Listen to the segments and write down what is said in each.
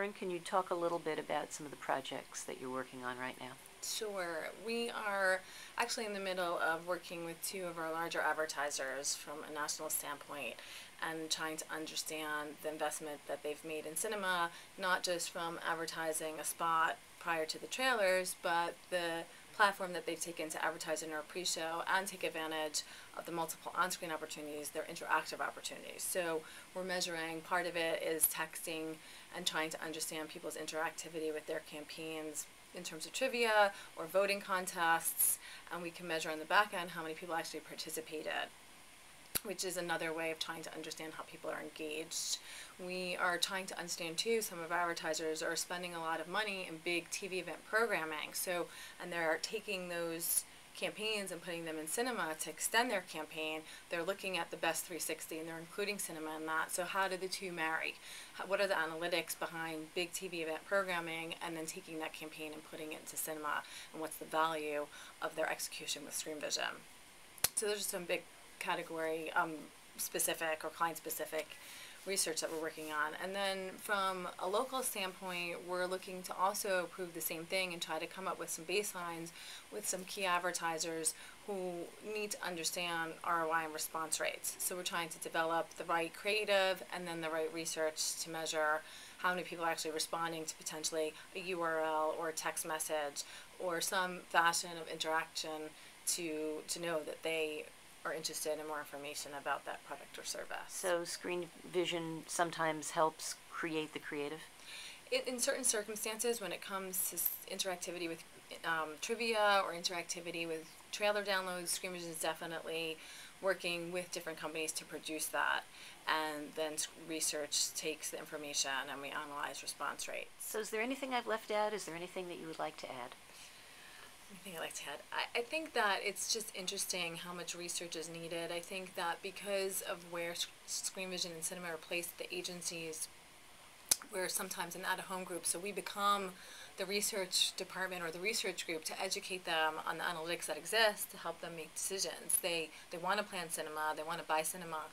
Lauren, can you talk a little bit about some of the projects that you're working on right now? Sure. We are actually in the middle of working with two of our larger advertisers from a national standpoint and trying to understand the investment that they've made in cinema, not just from advertising a spot prior to the trailers, but the platform that they've taken to advertise in our pre-show and take advantage of the multiple on-screen opportunities, their interactive opportunities. So we're measuring, part of it is texting and trying to understand people's interactivity with their campaigns in terms of trivia or voting contests, and we can measure on the back end how many people actually participated, which is another way of trying to understand how people are engaged. We are trying to understand too, some of our advertisers are spending a lot of money in big TV event programming, and they're taking those campaigns and putting them in cinema to extend their campaign. They're looking at the best 360 and they're including cinema in that. So how do the two marry? What are the analytics behind big TV event programming and then taking that campaign and putting it into cinema, and what's the value of their execution with Screen Vision? So there's some big category specific or client specific research that we're working on. And then from a local standpoint, we're looking to also prove the same thing and try to come up with some baselines with some key advertisers who need to understand ROI and response rates. So we're trying to develop the right creative and then the right research to measure how many people are actually responding to potentially a URL or a text message or some fashion of interaction to know that they are interested in more information about that product or service. So Screen Vision sometimes helps create the creative? In certain circumstances, when it comes to interactivity with trivia or interactivity with trailer downloads, Screen Vision is definitely working with different companies to produce that, and then research takes the information and we analyze response rates. So is there anything I've left out? Is there anything that you would like to add? Anything I'd like to add? I think that it's just interesting how much research is needed. I think that because of where Screen Vision and cinema are placed, the agencies, we're sometimes an out-of-home group, so we become the research department or the research group to educate them on the analytics that exist to help them make decisions. They want to plan cinema, they want to buy cinema,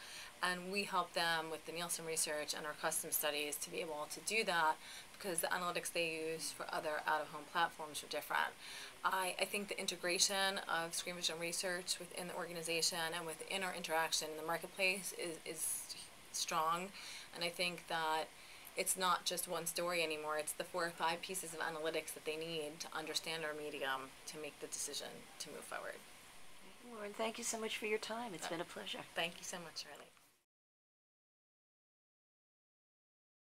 and we help them with the Nielsen research and our custom studies to be able to do that because the analytics they use for other out-of-home platforms are different. I think the integration of Screen Vision research within the organization and within our interaction in the marketplace is strong, and I think that it's not just one story anymore. It's the 4 or 5 pieces of analytics that they need to understand our medium to make the decision to move forward. Lauren, thank you so much for your time. It's been a pleasure. Thank you so much, Charlene.